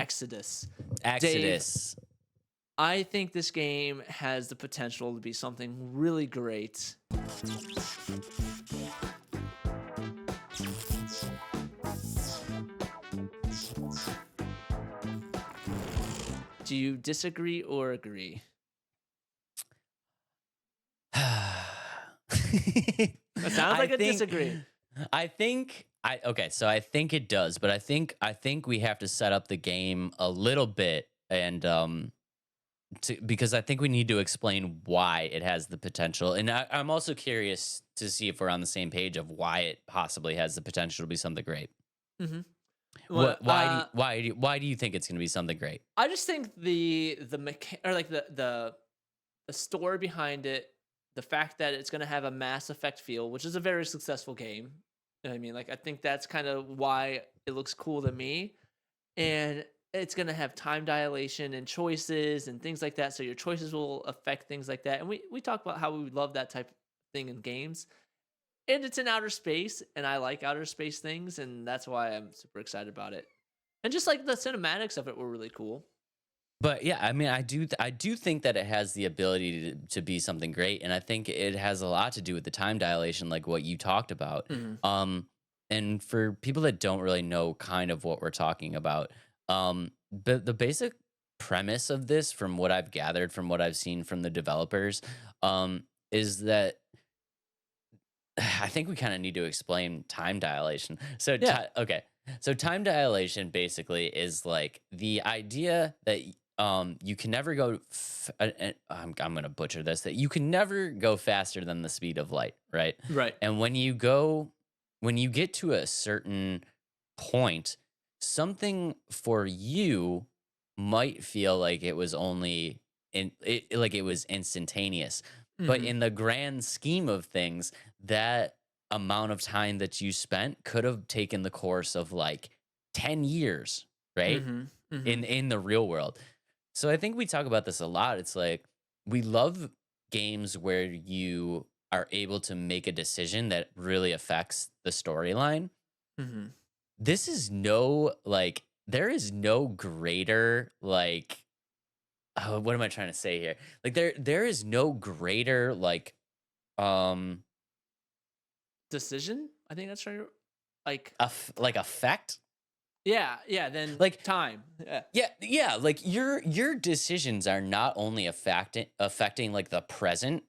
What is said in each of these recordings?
Exodus. Dave, Exodus. I think this game has the potential to be something really great. Do you disagree or agree? It sounds like a disagree. So I think it does, but I think we have to set up the game a little bit and because I think we need to explain why it has the potential. And I'm also curious to see if we're on the same page of why it possibly has the potential to be something great. Mm-hmm. Well, Why do you think it's going to be something great? I just think the story behind it, the fact that it's going to have a Mass Effect feel, which is a very successful game. You know what I mean? Like, I think that's kind of why it looks cool to me. And it's going to have time dilation and choices and things like that. So your choices will affect things like that. And we talk about how we love that type of thing in games. And it's in outer space, and I like outer space things, and that's why I'm super excited about it. And just like the cinematics of it were really cool. But yeah, I mean, I do think that it has the ability to be something great, and I think it has a lot to do with the time dilation, like what you talked about. Mm-hmm. And for people that don't really know kind of what we're talking about, the basic premise of this, from what I've gathered, from what I've seen from the developers, is that I think we kind of need to explain time dilation. So, Yeah. okay. So, time dilation basically is like the idea that you can never go. I'm going to butcher this. That you can never go faster than the speed of light, right? Right. And when you get to a certain point, something for you might feel like it was only like it was instantaneous. But Mm-hmm. in the grand scheme of things, that amount of time that you spent could have taken the course of like 10 years, right? Mm-hmm. Mm-hmm. In the real world. So I think we talk about this a lot. It's like we love games where you are able to make a decision that really affects the storyline. Mm-hmm. This is there is no greater what am I trying to say here? Like there is no greater um Decision? I think that's right. Like, effect. yeah, then Like time. yeah, like your decisions are not only affecting like the present,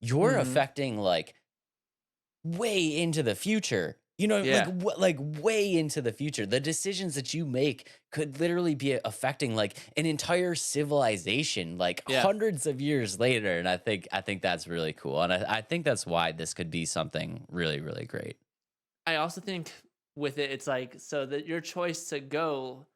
you're Mm-hmm. affecting like way into the future. You know, Yeah. like way into the future. The decisions that you make could literally be affecting like an entire civilization, like Yeah. hundreds of years later. And I think that's really cool, and I think that's why this could be something really, really great. I also think with it, it's like, so that your choice to go,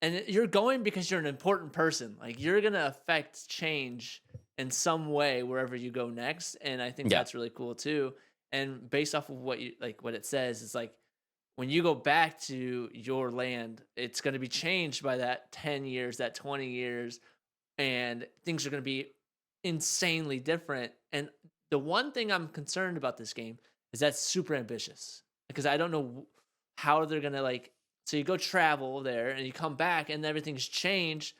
and you're going because you're an important person. Like, you're going to affect change in some way wherever you go next. And I think Yeah, that's really cool too. And based off of what what it says, it's like, when you go back to your land, it's going to be changed by that 10 years, that 20 years, and things are going to be insanely different. And the one thing I'm concerned about this game is that's super ambitious, because I don't know how they're going to, like, so you go travel there and you come back and everything's changed.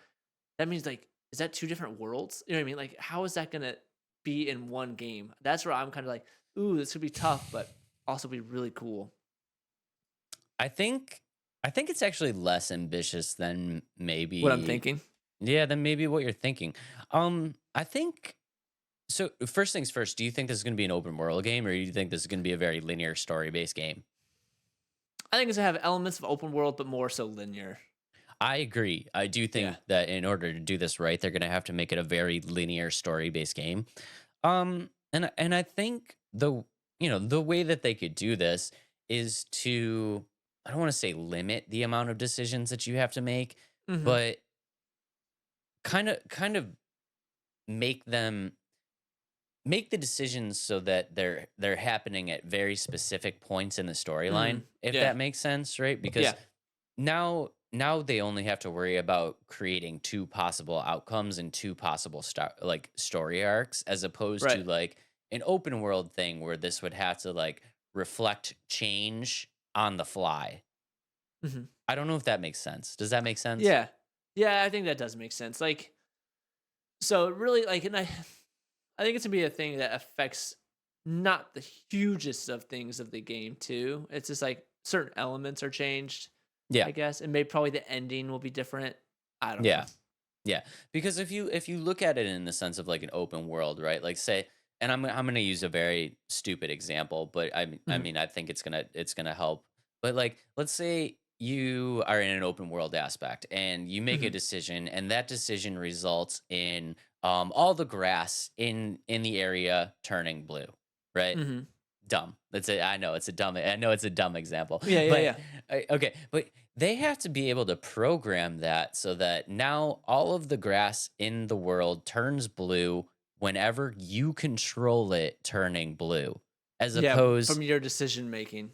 That means, like, is that two different worlds? You know what I mean? Like, how is that going to be in one game? That's where I'm kind of like, ooh, this could be tough, but also be really cool. I think it's actually less ambitious than What I'm maybe thinking. than maybe what you're thinking. I think so. First things first. Do you think this is going to be an open world game, or do you think this is going to be a very linear story based game? I think it's going to have elements of open world, but more so linear. I agree. I do think that in order to do this right, they're going to have to make it a very linear story based game. And I think the way that they could do this is to, I don't want to say limit the amount of decisions that you have to make, Mm-hmm. but kind of make them make the decisions so that they're happening at very specific points in the storyline, if Yeah. that makes sense, right? Because now they only have to worry about creating two possible outcomes and two possible story arcs, as opposed to like an open world thing where this would have to like reflect change on the fly. Mm-hmm. I don't know if that makes sense. Does that make sense? Yeah. Yeah, I think that does make sense. Like, so really, like, and I think it's gonna be a thing that affects not the hugest of things of the game too. It's just like certain elements are changed, Yeah. I guess, and maybe probably the ending will be different. I don't know. Yeah. Yeah, because if you look at it in the sense of like an open world, right? Like say, and I'm gonna use a very stupid example, but I Mhm, mean I think it's gonna help. But like, let's say you are in an open world aspect and you make a mhm, decision, and that decision results in all the grass in the area turning blue, right? mhm. Dumb. That's it. I know it's a dumb example, Yeah, yeah, but yeah, okay. But they have to be able to program that so that now all of the grass in the world turns blue whenever you control it turning blue, as yeah. opposed From your decision making.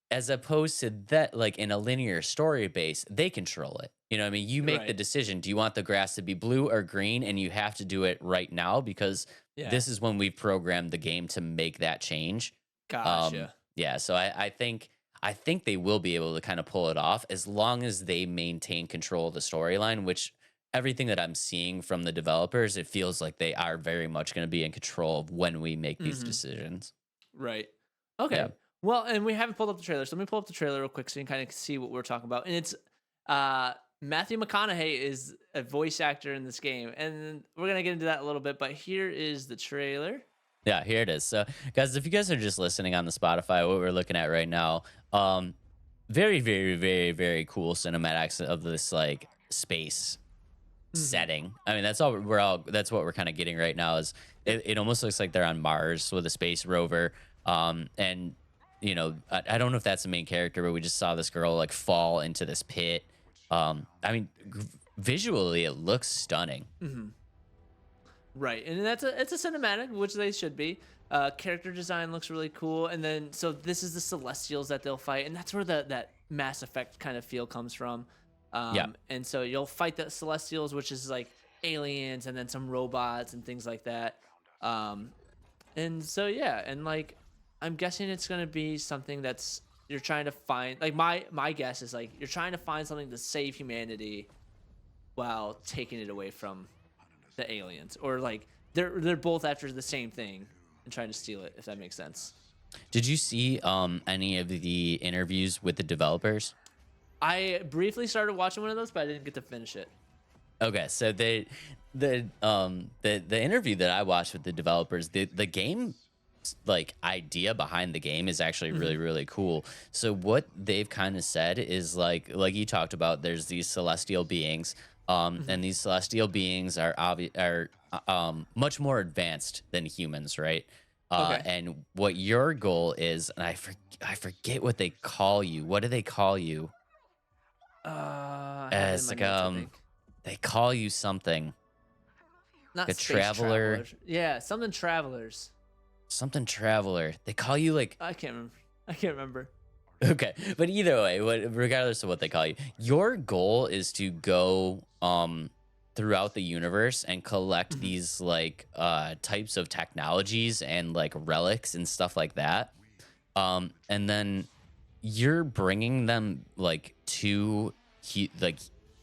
as opposed to that, like in a linear story base, they control it. You know what I mean? You make the Right. decision. Do you want the grass to be blue or green? And you have to do it right now because Yeah. this is when we programmed the game to make that change. Gotcha. Yeah, so I think they will be able to kind of pull it off as long as they maintain control of the storyline, which everything that I'm seeing from the developers, it feels like they are very much going to be in control of when we make these Hmm. decisions. Right. Yeah. Okay. Well, and we haven't pulled up the trailer, so let me pull up the trailer real quick so you can kind of see what we're talking about. And it's uh Matthew McConaughey is a voice actor in this game, and we're gonna get into that a little bit. But here is the trailer. Yeah, here it is. So, guys, if you guys are just listening on the Spotify, what we're looking at right now, very, very, very, very cool cinematics of this like space Hmm. setting. I mean, that's what we're kind of getting right now. Is Yep. it almost looks like they're on Mars with a space rover. And I don't know if that's the main character, but we just saw this girl like fall into this pit. I mean, visually, it looks stunning. Hmm. Right, and it's a cinematic, which they should be. Character design looks really cool, and then so this is the Celestials that they'll fight, and that's where that Mass Effect kind of feel comes from. Yeah. And so you'll fight the Celestials, which is like aliens, and then some robots and things like that. Um, and so yeah, and like I'm guessing it's gonna be something that's you're trying to find. Like my guess is like you're trying to find something to save humanity while taking it away from the aliens, or like they're both after the same thing and trying to steal it, if that makes sense. Did you see any of the interviews with the developers? I briefly started watching one of those, but I didn't get to finish it. Okay, so the interview that I watched with the developers, the game like idea behind the game is actually Hmm. really really cool. So what they've kind of said is like you talked about, there's these celestial beings, Hmm. and these celestial beings are much more advanced than humans, right? Okay. And what your goal is, and I forget what they call you. What do they call you? I have it in As my like notes, I think. they call you something, Not like a space traveler, travelers. Yeah, something travelers. something traveler. They call you like I can't remember. I can't remember. okay, but either way, regardless of what they call you, your goal is to go throughout the universe and collect Hmm. these like types of technologies and like relics and stuff like that. And then you're bringing them like to like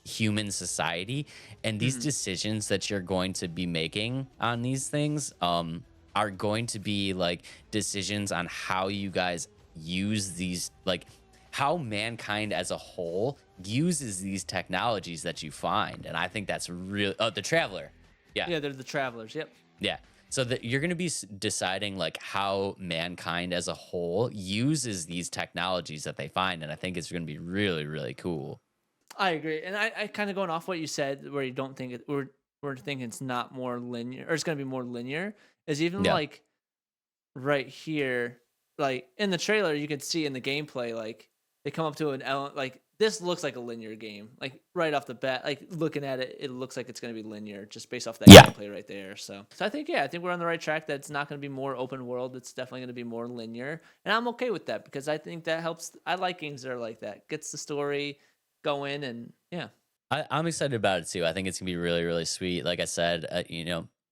human society, and these Hmm. decisions that you're going to be making on these things are going to be like decisions on how you guys use these, like how mankind as a whole uses these technologies that you find. And I think that's really, oh, the traveler, yeah. Yeah, they're the travelers. Yep. Yeah. So that you're going to be deciding like how mankind as a whole uses these technologies that they find, and I think it's going to be really really cool. I agree, and I kind of going off what you said, where you don't think it, we're thinking it's not more linear, or it's going to be more linear. Is even Yeah. like right here, like in the trailer, you can see in the gameplay, like they come up to an element, like this looks like a linear game, like right off the bat, like looking at it, it looks like it's going to be linear just based off that Yeah. gameplay right there. So I think yeah, I think we're on the right track. That it's not going to be more open world. It's definitely going to be more linear, and I'm okay with that because I think that helps. I like games that are like that, gets the story going, and yeah. I'm excited about it too. I think it's gonna be really, really sweet. Like I said,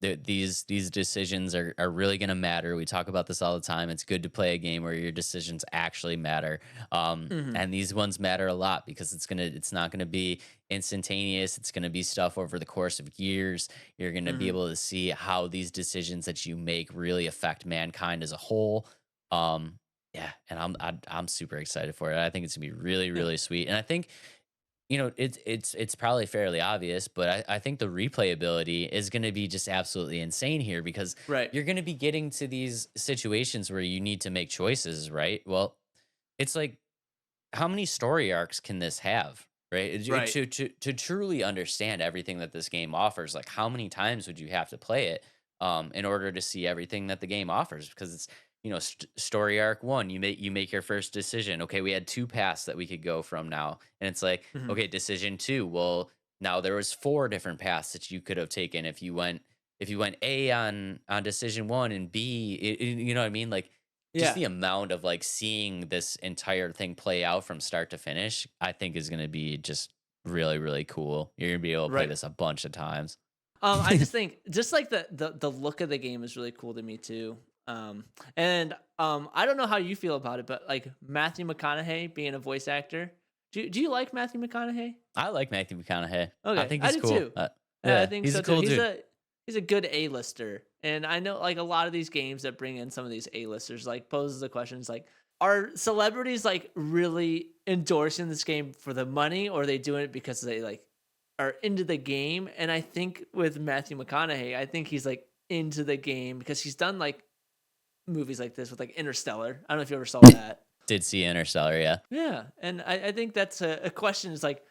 these decisions are really going to matter. We talk about this all the time. It's good to play a game where your decisions actually matter. Hmm. And these ones matter a lot because it's not gonna be instantaneous. It's gonna be stuff over the course of years. You're gonna be Hmm. able to see how these decisions that you make really affect mankind as a whole. Um, yeah, and I'm super excited for it. I think it's gonna be really, Yeah. really sweet. And I think it's probably fairly obvious, but I think the replayability is going to be just absolutely insane here because Right. you're going to be getting to these situations where you need to make choices, right? Well, it's like how many story arcs can this have, right? Right. To truly understand everything that this game offers, like how many times would you have to play it in order to see everything that the game offers? Because it's story arc one, you make your first decision. Okay, we had two paths that we could go from now, and it's like Hmm. okay, decision two. Well, now there was four different paths that you could have taken if you went A on decision one and B, you know what I mean? Like just Yeah. the amount of like seeing this entire thing play out from start to finish, I think is going to be just really, really cool. You're going to be able to play Right. this a bunch of times. I just think just like the look of the game is really cool to me too. Um, and I don't know how you feel about it, but like Matthew McConaughey being a voice actor, do you like Matthew McConaughey? I like Matthew McConaughey. I Okay, think I he's do cool. too. I Yeah, think he's so a too. cool dude. He's a good A-lister, and I know like a lot of these games that bring in some of these A-listers like poses the questions like, are celebrities like really endorsing this game for the money, or are they doing it because they like are into the game? And I think with Matthew McConaughey, I think he's like into the game because he's done like movies like this with like Interstellar. I don't know if you ever saw that. Did see Interstellar, yeah. Yeah, and I think that's a question is like,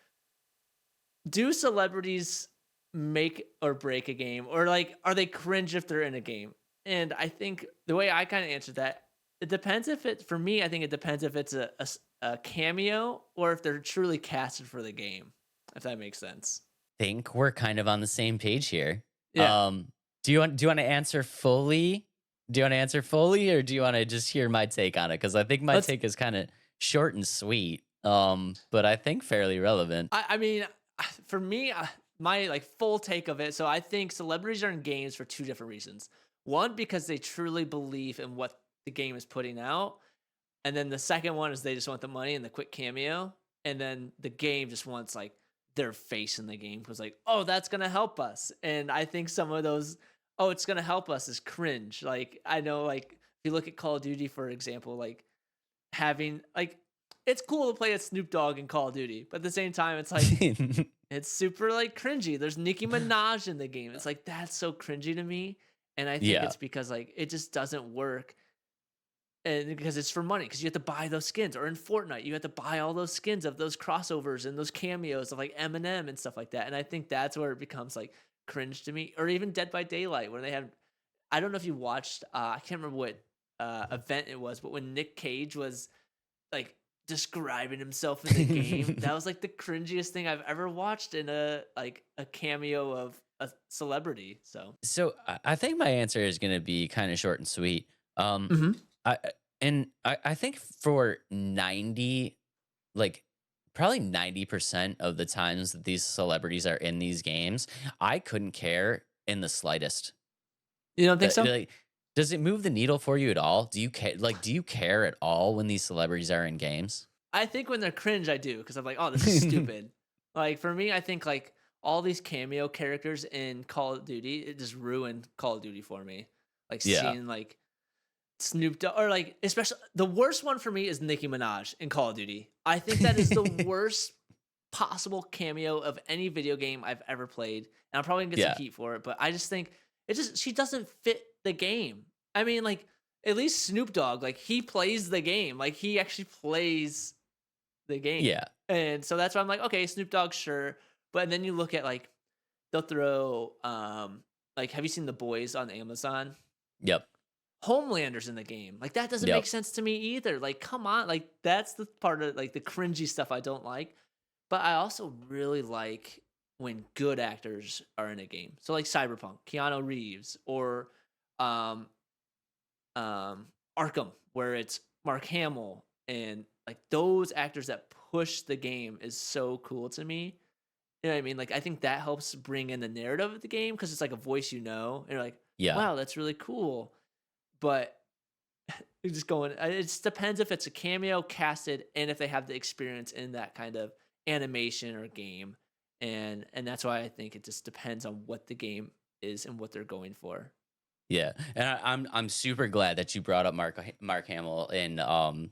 do celebrities make or break a game, or like are they cringe if they're in a game? And I think the way I kind of answer that, it depends if it for me. I think it depends if it's a cameo or if they're truly casted for the game. If that makes sense. Think we're kind of on the same page here. Yeah. Um, do you want to answer fully? Do you want to answer fully, or do you want to just hear my take on it? Because I think my Let's. take is kind of short and sweet, but I think fairly relevant. I mean, for me, my like full take of it. So I think celebrities are in games for two different reasons. One, because they truly believe in what the game is putting out. And then the second one is they just want the money and the quick cameo. And then the game just wants like their face in the game because like, oh, that's gonna help us. And I think some of those, oh, it's gonna help us is cringe. Like I know like if you look at Call of Duty, for example, like having like it's cool to play as Snoop Dogg in Call of Duty, but at the same time, it's like it's super like cringy. There's Nicki Minaj in the game. It's like that's so cringy to me. And I think Yeah, it's because like it just doesn't work and because it's for money because you have to buy those skins or in Fortnite you have to buy all those skins of those crossovers and those cameos of like Eminem and stuff like that, and I think that's where it becomes like cringe to me. Or even Dead by Daylight where they have, I don't know if you watched, I can't remember what event it was, but when Nick Cage was like describing himself in the game, that was like the cringiest thing I've ever watched in a like a cameo of a celebrity. So so I think my answer is going to be kind of short and sweet. Um, mhm. I think for 90, like probably 90% of the times that these celebrities are in these games, I couldn't care in the slightest. You don't think so? Like, does it move the needle for you at all? Do you care? Like, do you care at all when these celebrities are in games? I think when they're cringe, I do because I'm like, oh, this is stupid. Like for me, I think like all these cameo characters in Call of Duty, it just ruined Call of Duty for me. Like Yeah, seeing like Snoop Dogg, or like especially the worst one for me is Nicki Minaj in Call of Duty. I think that is the worst possible cameo of any video game I've ever played, and I'm probably gonna get some yeah, heat for it. But I just think it just she doesn't fit the game. I mean, like at least Snoop Dogg, like he plays the game, like he actually plays the game. yeah, And so that's why I'm like, okay, Snoop Dogg, sure. But then you look at like they'll throw like have you seen The Boys on Amazon? yep, Homelander's in the game. Like that doesn't make yep. sense to me either. Like, come on. Like that's the part of like the cringy stuff I don't like. But I also really like when good actors are in a game. So like Cyberpunk, Keanu Reeves, or um Arkham, where it's Mark Hamill, and like those actors that push the game is so cool to me. You know what I mean? Like, I think that helps bring in the narrative of the game because it's like a voice you know, and you're like, Yeah. "Wow, that's really cool." But you're just going it just depends if it's a cameo, casted, and if they have the experience in that kind of animation or game, and that's why I think it just depends on what the game is and what they're going for. Yeah, and I'm super glad that you brought up Mark Hamill in Arkham,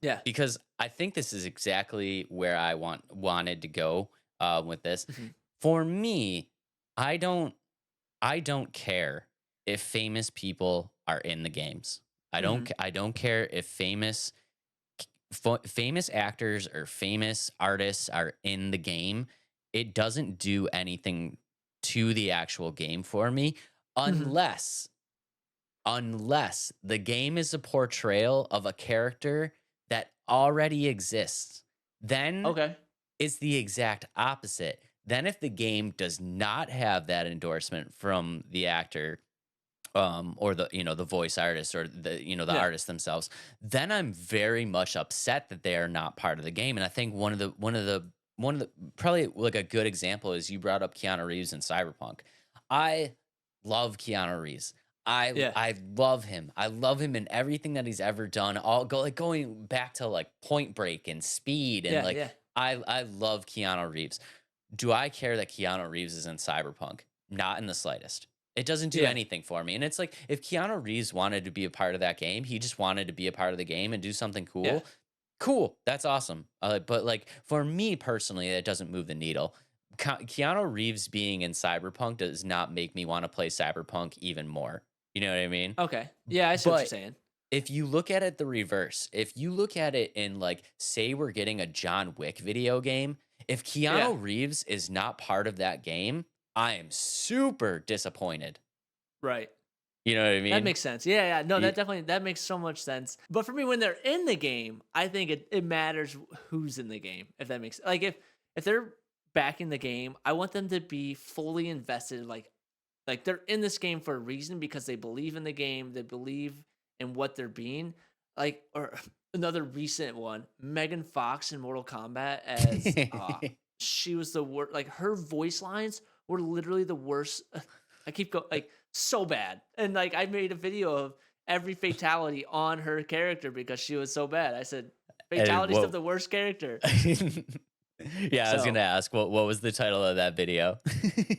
Yeah. because I think this is exactly where I wanted to go with this. Mhm. For me, I don't I don't care if famous people are in the games. Mhm. I don't care if famous actors or famous artists are in the game. It doesn't do anything to the actual game for me Mhm. unless the game is a portrayal of a character that already exists. Then Okay. it's the exact opposite. Then if the game does not have that endorsement from the actor, or the the voice artist, or the Yeah. artist themselves, then I'm very much upset that they are not part of the game. And I think one of the probably like a good example is you brought up Keanu Reeves in Cyberpunk. I love Keanu Reeves. Yeah. I love him. I love him in everything that he's ever done. All go like going back to like Point Break and Speed, and Yeah, like yeah. I love Keanu Reeves. Do I care that Keanu Reeves is in Cyberpunk? Not in the slightest. It doesn't do Yeah. anything for me. And it's like if Keanu Reeves wanted to be a part of that game, he just wanted to be a part of the game and do something Yeah. cool. Cool, that's awesome. But like for me personally, it doesn't move the needle. Keanu Reeves being in Cyberpunk does not make me want to play Cyberpunk even more. You know what I mean? Okay. Yeah, I see what you're But saying. if you look at it the reverse, if you look at it in like, say we're getting a John Wick video game, if Yeah. Keanu Reeves is not part of that game, I am super disappointed. Right. You know what I That mean? makes sense. Yeah, yeah. No, Y- that makes so much sense. But for me, when they're in the game, I think it matters who's in the game. If that makes like if they're back in the game, I want them to be fully invested. Like they're in this game for a reason because they believe in the game. They believe in what they're being. Like or another recent one, Megan Fox in Mortal Kombat as she was the worst. Like her voice lines were literally the worst. I keep going like so bad, and like I made a video of every fatality on her character because she was so bad. I said and fatalities of what? the worst character. Yeah, I was gonna So ask what was the title of that video?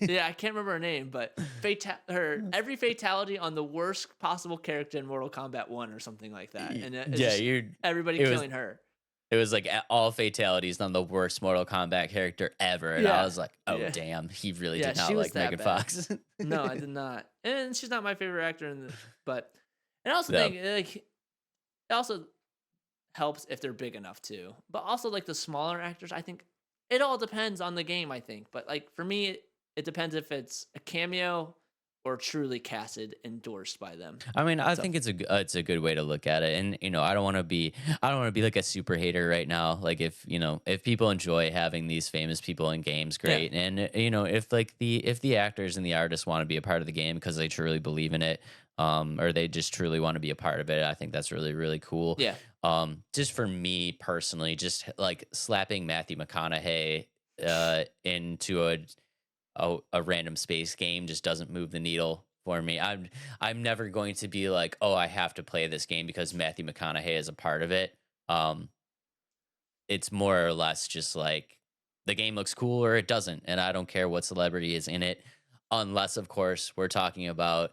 yeah, I can't remember her name, but her every fatality on the worst possible character in Mortal Kombat 1 or something like that. And it's Yeah, just you're. everybody It was killing her. it was like all fatalities on the worst Mortal Kombat character ever, and I Yeah. was like, oh Yeah. damn, he really Yeah, did she not was like that Megan bad. Fox. No, I did not. And she's not my favorite actor in the but and I also No. think like it also helps if they're big enough too. But also like the smaller actors, I think it all depends on the game, I think. But like for me, it depends if it's a cameo or truly casted, endorsed by them. I mean, I So think it's a good way to look at it, and I don't want to be like a super hater right now. Like if if people enjoy having these famous people in games, yeah, great, and if like if the actors and the artists want to be a part of the game because they truly believe in it, or they just truly want to be a part of it, I think that's really really cool. yeah, Just for me personally, just like slapping Matthew McConaughey into a random space game just doesn't move the needle for me. I'm never going to be like, oh, I have to play this game because Matthew McConaughey is a part of it. Um, it's more or less just like the game looks cool or it doesn't, and I don't care what celebrity is in it, unless of course we're talking about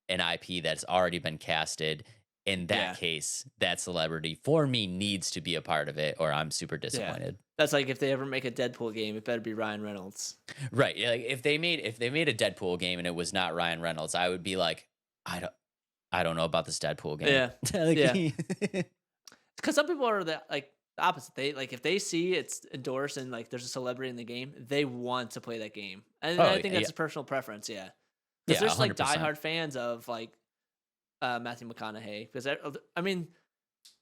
an IP that's already been casted. In that yeah, case, that celebrity for me needs to be a part of it, or I'm super yeah. disappointed. That's like if they ever make a Deadpool game, it better be Ryan Reynolds. Right. Yeah, like if they made a Deadpool game and it was not Ryan Reynolds, I would be like, I don't I don't know about this Deadpool game. Yeah, Like yeah. Because some people are the opposite. They like if they see it's endorsed and like there's a celebrity in the game, they want to play that game, and oh I think yeah, that's a personal preference. Yeah, because yeah, there's like 100%. diehard fans of like Matthew McConaughey. Because I mean,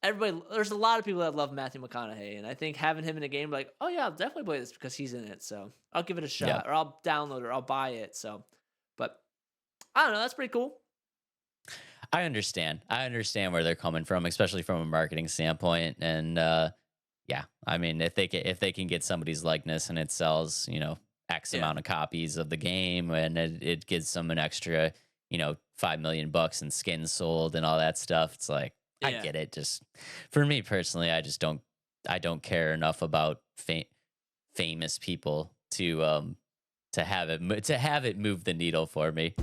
everybody there's a lot of people that love Matthew McConaughey, and I think having him in a game like, oh yeah, I'll definitely play this because he's in it. So I'll give it a Yeah, shot, or I'll download it, or I'll buy it. So, but I don't know. That's pretty cool. I understand. I understand where they're coming from, especially from a marketing standpoint, and Yeah, I mean, if they can get somebody's likeness and it sells, X Yeah. amount of copies of the game, and it gives them an extra, 5 million bucks in skins sold and all that stuff. It's like I Yeah. get it. Just for me personally, I don't care enough about famous people to have it move the needle for me.